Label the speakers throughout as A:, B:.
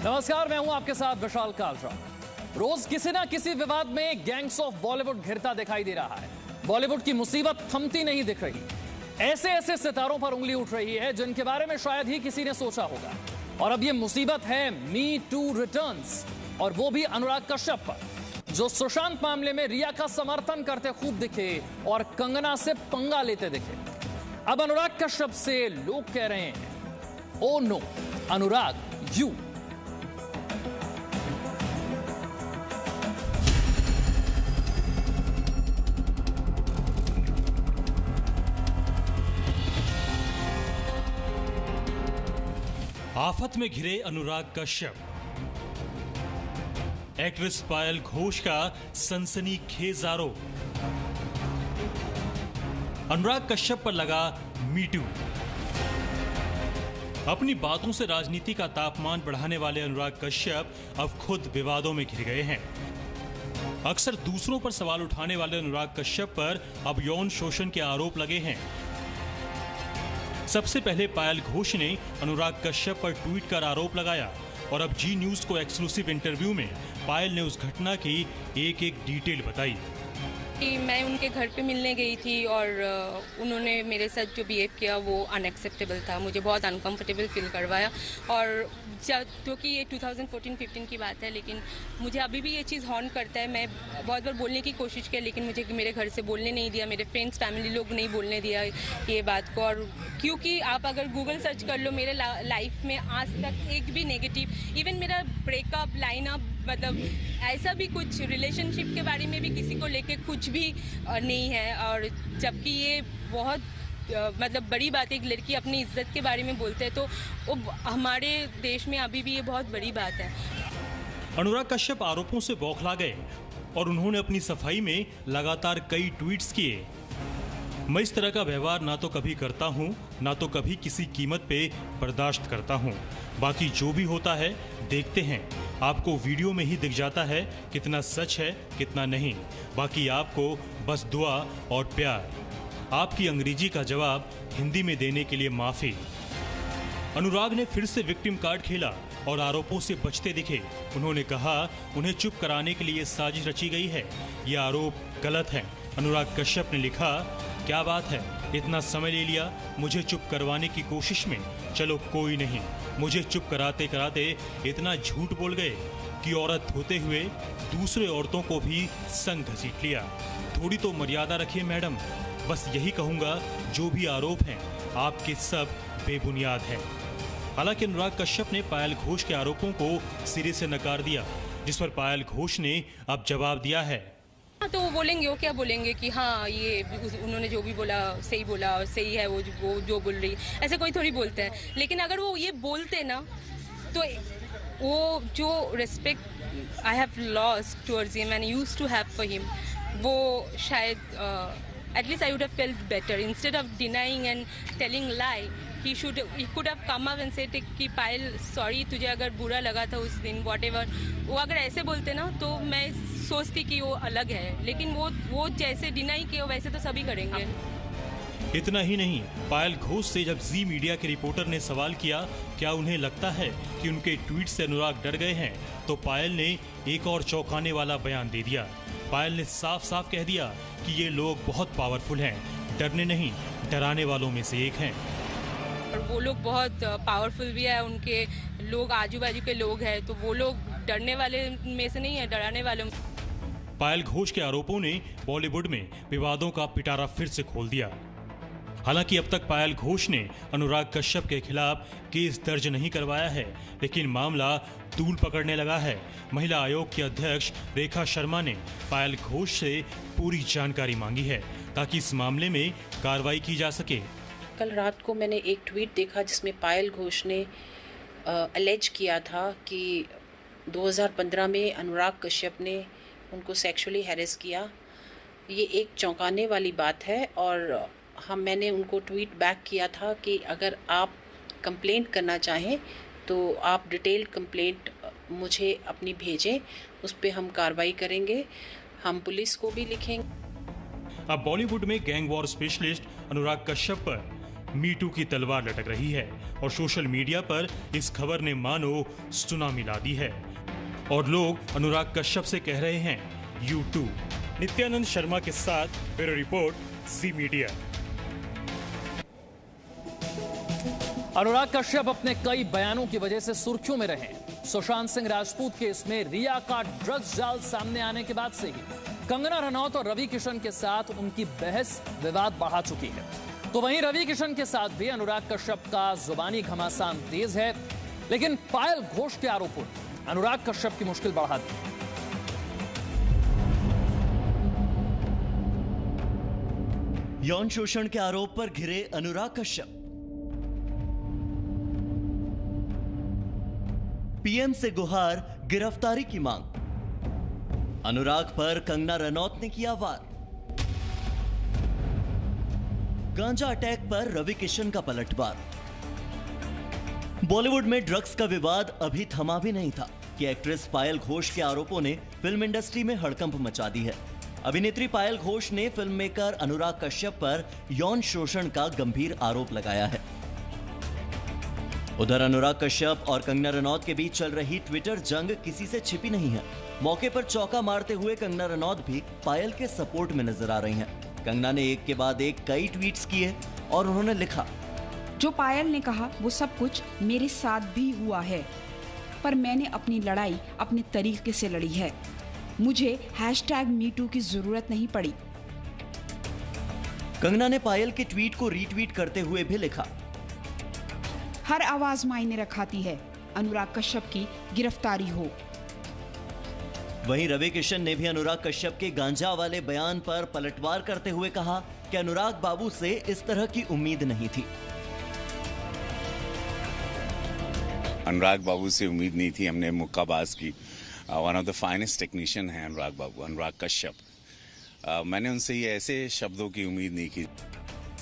A: नमस्कार, मैं हूं आपके साथ विशाल कालरा। रोज किसी ना किसी विवाद में गैंग्स ऑफ बॉलीवुड घिरता दिखाई दे रहा है। बॉलीवुड की मुसीबत थमती नहीं दिख रही। ऐसे ऐसे सितारों पर उंगली उठ रही है जिनके बारे में शायद ही किसी ने सोचा होगा। और अब ये मुसीबत है मी टू रिटर्न्स, और वो भी अनुराग कश्यप पर, जो सुशांत मामले में रिया का समर्थन करते खूब दिखे और कंगना से पंगा लेते दिखे। अब अनुराग कश्यप से लोग कह रहे हैं, ओ नो अनुराग यू।
B: आफत में घिरे अनुराग कश्यप। एक्ट्रेस पायल घोष का सनसनीखेज आरोप। अनुराग कश्यप पर लगा मीटू। अपनी बातों से राजनीति का तापमान बढ़ाने वाले अनुराग कश्यप अब खुद विवादों में घिर गए हैं। अक्सर दूसरों पर सवाल उठाने वाले अनुराग कश्यप पर अब यौन शोषण के आरोप लगे हैं। सबसे पहले पायल घोष ने अनुराग कश्यप पर ट्वीट कर आरोप लगाया और अब जी न्यूज को एक्सक्लूसिव इंटरव्यू में पायल ने उस घटना की एक एक डिटेल बताई।
C: मैं उनके घर पे मिलने गई थी और उन्होंने मेरे साथ जो बिहेव किया वो अनएक्सेप्टेबल था। मुझे बहुत अनकंफर्टेबल फील करवाया। और क्योंकि ये 2014-15 की बात है, लेकिन मुझे अभी भी ये चीज़ हॉर्न करता है। मैं बहुत बार बोलने की कोशिश की, लेकिन मुझे मेरे घर से बोलने नहीं दिया, मेरे फ्रेंड्स फैमिली लोग नहीं बोलने दिया ये बात को। और क्योंकि आप अगर गूगल सर्च कर लो, मेरे लाइफ में आज तक एक भी नेगेटिव, इवन मेरा ब्रेकअप, लाइनअप, मतलब ऐसा भी कुछ रिलेशनशिप के बारे में भी किसी को लेके कुछ भी नहीं है। और जबकि ये बहुत मतलब बड़ी बात है, एक लड़की अपनी इज्जत के बारे में बोलते हैं, तो वो हमारे देश में अभी भी ये बहुत बड़ी बात है।
B: अनुराग कश्यप आरोपों से बौखला गए और उन्होंने अपनी सफाई में लगातार कई ट्वीट्स किए। मैं इस तरह का व्यवहार ना तो कभी करता हूँ, ना तो कभी किसी कीमत पे बर्दाश्त करता हूँ। बाकी जो भी होता है देखते हैं। आपको वीडियो में ही दिख जाता है कितना सच है कितना नहीं। बाकी आपको बस दुआ और प्यार। आपकी अंग्रेजी का जवाब हिंदी में देने के लिए माफी। अनुराग ने फिर से विक्टिम कार्ड खेला और आरोपों से बचते दिखे। उन्होंने कहा उन्हें चुप कराने के लिए साजिश रची गई है। ये आरोप गलत है। अनुराग कश्यप ने लिखा, क्या बात है, इतना समय ले लिया मुझे चुप करवाने की कोशिश में। चलो कोई नहीं, मुझे चुप कराते कराते इतना झूठ बोल गए कि औरत होते हुए दूसरे औरतों को भी संग घसीट लिया। थोड़ी तो मर्यादा रखिए मैडम। बस यही कहूंगा, जो भी आरोप हैं आपके सब बेबुनियाद हैं। हालांकि अनुराग कश्यप ने पायल घोष के आरोपों को सिरे से नकार दिया, जिस पर पायल घोष ने अब जवाब दिया है।
C: तो वो बोलेंगे, वो क्या बोलेंगे कि हाँ ये उन्होंने जो भी बोला सही बोला और सही है, वो जो बोल रही है, ऐसे कोई थोड़ी बोलता है। लेकिन अगर वो ये बोलते ना, तो वो जो respect I have lost towards him and used to have for him, वो शायद at least I would have felt better instead of denying and telling lie. He could have come up and said कि पायल sorry, तुझे अगर बुरा लगा था उस दिन whatever। वो अगर ऐसे बोलते ना तो मैं सोचती कि वो अलग है, लेकिन वो जैसे डिनाई किया वैसे तो सभी करेंगे।
B: इतना ही नहीं, पायल घोष से जब जी मीडिया के रिपोर्टर ने सवाल किया क्या उन्हें लगता है कि उनके ट्वीट से अनुराग डर गए हैं, तो पायल ने एक और चौंकाने वाला बयान दे दिया। पायल ने साफ साफ कह दिया कि ये लोग बहुत पावरफुल हैं, डरने नहीं डराने वालों में से एक हैं।
C: और वो लोग बहुत पावरफुल भी है, उनके लोग आजू बाजू के लोग हैं, तो वो लोग डरने वाले में से नहीं है, डराने वालों।
B: पायल घोष के आरोपों ने बॉलीवुड में विवादों का पिटारा फिर से खोल दिया। हालांकि अब तक पायल घोष ने अनुराग कश्यप के खिलाफ केस दर्ज नहीं करवाया है, लेकिन मामला तूल पकड़ने लगा है। महिला आयोग की अध्यक्ष रेखा शर्मा ने पायल घोष से पूरी जानकारी मांगी है ताकि इस मामले में कार्रवाई की जा सके।
D: कल रात को मैंने एक ट्वीट देखा जिसमें पायल घोष ने अलेज किया था कि 2015 में अनुराग कश्यप ने उनको सेक्सुअली हैरेस किया। ये एक चौंकाने वाली बात है और मैंने उनको ट्वीट बैक किया था कि अगर आप कंप्लेंट करना चाहें तो आप डिटेल कंप्लेंट मुझे अपनी भेजें, उस पर हम कार्रवाई करेंगे, हम पुलिस को भी लिखेंगे।
B: अब बॉलीवुड में gang war specialist Anurag Kashyap पर मी टू की तलवार लटक रही है और सोशल मीडिया पर इस खबर ने मानो सुनामी ला दी है और लोग अनुराग कश्यप से कह रहे हैं यू टू। नित्यानंद शर्मा के साथ ब्यूरो रिपोर्ट, जी मीडिया।
A: अनुराग कश्यप अपने कई बयानों की वजह से सुर्खियों में रहे। सुशांत सिंह राजपूत केस में रिया का ड्रग्स जाल सामने आने के बाद से ही कंगना रनौत और रवि किशन के साथ उनकी बहस विवाद बढ़ा चुकी है। तो वहीं रवि किशन के साथ भी अनुराग कश्यप का जुबानी घमासान तेज है, लेकिन पायल घोष के आरोपों ने अनुराग कश्यप की मुश्किल बढ़ा दी।
E: यौन शोषण के आरोप पर घिरे अनुराग कश्यप। पीएम से गुहार, गिरफ्तारी की मांग। अनुराग पर कंगना रनौत ने किया वार। गांजा अटैक पर रवि किशन का पलटवार। बॉलीवुड में ड्रग्स का विवाद अभी थमा भी नहीं था कि एक्ट्रेस पायल घोष के आरोपों ने फिल्म इंडस्ट्री में हड़कंप मचा दी है। अभिनेत्री पायल घोष ने फिल्म मेकर अनुराग कश्यप पर यौन शोषण का गंभीर आरोप लगाया है। उधर अनुराग कश्यप और कंगना रनौत के बीच चल रही ट्विटर जंग किसी से छिपी नहीं है। मौके पर चौका मारते हुए कंगना रनौत भी पायल के सपोर्ट में नजर आ रही हैं। कंगना ने एक के बाद एक कई ट्वीट्स किए और उन्होंने लिखा,
F: जो पायल ने कहा वो सब कुछ मेरे साथ भी हुआ है, पर मैंने अपनी लड़ाई अपने तरीके से लड़ी है। मुझे #MeToo की जरूरत नहीं पड़ी।
E: कंगना ने पायल के ट्वीट को रीट्वीट करते हुए भी लिखा,
F: हर आवाज मायने रखाती है, अनुराग कश्यप की गिरफ्तारी हो।
E: वहीं रवि किशन ने भी अनुराग कश्यप के गांजा वाले बयान पर पलटवार करते हुए कहा कि अनुराग बाबू से इस तरह की उम्मीद नहीं थी।
G: अनुराग बाबू से उम्मीद नहीं थी, हमने मुक्काबाज की। One of the finest technician है अनुराग बाबू, अनुराग कश्यप। मैंने उनसे ये ऐसे शब्दों की उम्मीद नहीं की।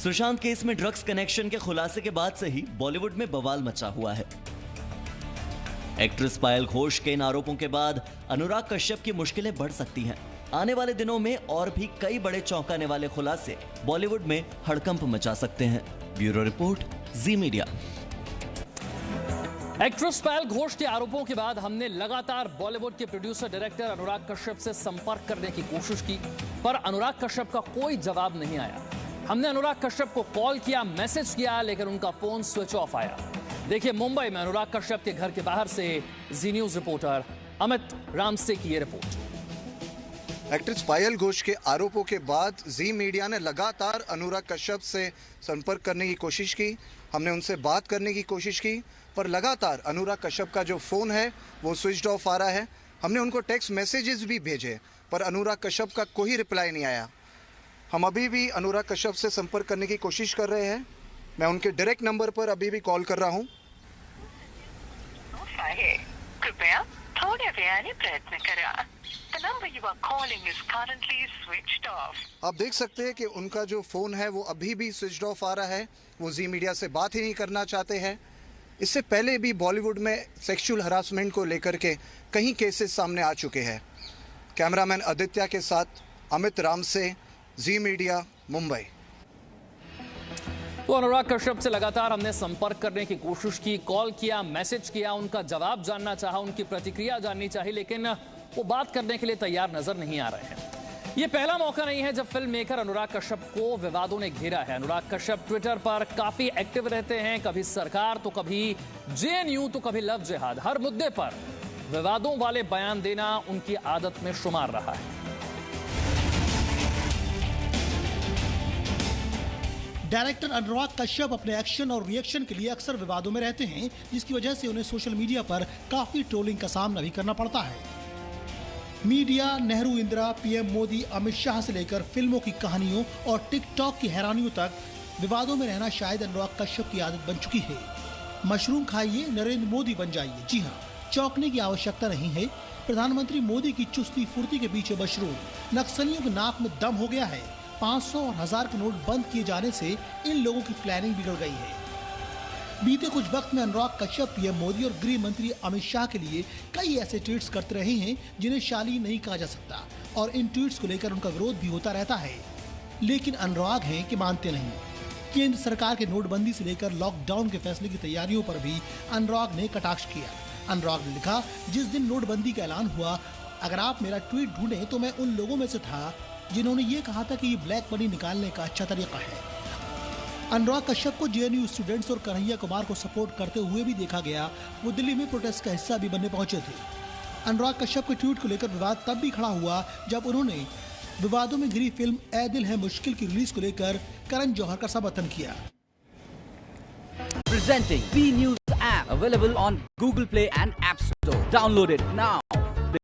E: सुशांत केस में ड्रग्स कनेक्शन के खुलासे के बाद से ही बॉलीवुड में बवाल मचा हुआ है। एक्ट्रेस पायल घोष के इन आरोपों के बाद अनुराग कश्यप की मुश्किलें बढ़ सकती हैं। आने वाले दिनों में और भी कई बड़े चौंकाने वाले खुलासे बॉलीवुड में हड़कंप मचा सकते हैं। ब्यूरो रिपोर्ट, जी मीडिया।
A: एक्ट्रेस पायल घोष के आरोपों के बाद हमने लगातार बॉलीवुड के प्रोड्यूसर डायरेक्टर अनुराग कश्यप से संपर्क करने की कोशिश की, पर अनुराग कश्यप का कोई जवाब नहीं आया। हमने अनुराग कश्यप को कॉल किया, मैसेज किया, लेकिन उनका फोन स्विच ऑफ आया। देखिए मुंबई में अनुराग कश्यप के घर के बाहर से जी न्यूज रिपोर्टर अमित रामसे की ये रिपोर्ट।
H: एक्ट्रेस पायल घोष के आरोपों के बाद जी मीडिया ने लगातार अनुराग कश्यप से संपर्क करने की कोशिश की। हमने उनसे बात करने की कोशिश की, पर लगातार अनुराग कश्यप का जो फ़ोन है वो स्विच ऑफ आ रहा है। हमने उनको टेक्स्ट मैसेजेस भी भेजे, पर अनुराग कश्यप का कोई रिप्लाई नहीं आया। हम अभी भी अनुराग कश्यप से संपर्क करने की कोशिश कर रहे हैं। मैं उनके डायरेक्ट नंबर पर अभी भी कॉल कर रहा हूं।
I: कृपया थोड्या वेळाने प्रयत्न करा। The number you are calling is currently switched off.
H: आप देख सकते हैं कि उनका जो फ़ोन है वो अभी भी स्विच ऑफ आ रहा है। वो जी मीडिया से बात ही नहीं करना चाहते हैं। इससे पहले भी बॉलीवुड में सेक्सुअल हरासमेंट को लेकर के कई केसेस सामने आ चुके हैं। कैमरामैन आदित्य के साथ अमित रामसे, जी मीडिया, मुंबई।
A: तो अनुराग कश्यप से लगातार हमने संपर्क करने की कोशिश की, कॉल किया, मैसेज किया, उनका जवाब जानना चाहा, उनकी प्रतिक्रिया जाननी चाहिए, लेकिन वो बात करने के लिए तैयार नजर नहीं आ रहे हैं। ये पहला मौका नहीं है जब फिल्म मेकर अनुराग कश्यप को विवादों ने घेरा है। अनुराग कश्यप ट्विटर पर काफी एक्टिव रहते हैं, कभी सरकार तो कभी जेएनयू तो कभी लव जिहाद। हर मुद्दे पर विवादों वाले बयान देना उनकी आदत में शुमार रहा है।
J: डायरेक्टर अनुराग कश्यप अपने एक्शन और रिएक्शन के लिए अक्सर विवादों में रहते हैं, जिसकी वजह से उन्हें सोशल मीडिया पर काफी ट्रोलिंग का सामना भी करना पड़ता है। मीडिया, नेहरू इंदिरा, पीएम मोदी, अमित शाह से लेकर फिल्मों की कहानियों और टिकटॉक की हैरानियों तक विवादों में रहना शायद अनुराग कश्यप की आदत बन चुकी है। मशरूम खाइए, नरेंद्र मोदी बन जाइए। जी हाँ, चौंकने की आवश्यकता नहीं है। प्रधानमंत्री मोदी की चुस्ती फुर्ती के पीछे मशरूम। नक्सलियों के नाक में दम हो गया है। 500 और 1000 के नोट बंद किए जाने से इन लोगों की प्लानिंग बिगड़ गई है। बीते कुछ वक्त में अनुराग कश्यप पीएम मोदी और गृह मंत्री अमित शाह के लिए कई ऐसे ट्वीट्स करते रहे हैं जिन्हें शालीन नहीं कहा जा सकता, और इन ट्वीट्स को लेकर उनका विरोध भी होता रहता है। लेकिन अनुराग हैं कि मानते नहीं। केंद्र सरकार के नोटबंदी से लेकर लॉकडाउन के फैसले की तैयारियों पर भी अनुराग ने कटाक्ष किया। अनुराग ने लिखा, जिस दिन नोटबंदी का ऐलान हुआ, अगर आप मेरा ट्वीट ढूंढें तो मैं उन लोगों में से था जिन्होंने ये कहा था कि ये ब्लैक मनी निकालने का अच्छा तरीका है। अनुराग कश्यप को जेएनयू स्टूडेंट्स और कन्हैया कुमार को सपोर्ट करते हुए भी देखा गया। वो दिल्ली में प्रोटेस्ट का हिस्सा भी बनने पहुंचे थे। अनुराग कश्यप के ट्वीट को लेकर विवाद तब भी खड़ा हुआ जब उन्होंने विवादों में घिरी फिल्म ए दिल है मुश्किल की रिलीज को लेकर करण जौहर का समर्थन किया।
K: Presenting B News app available on Google Play and App Store. Download it now.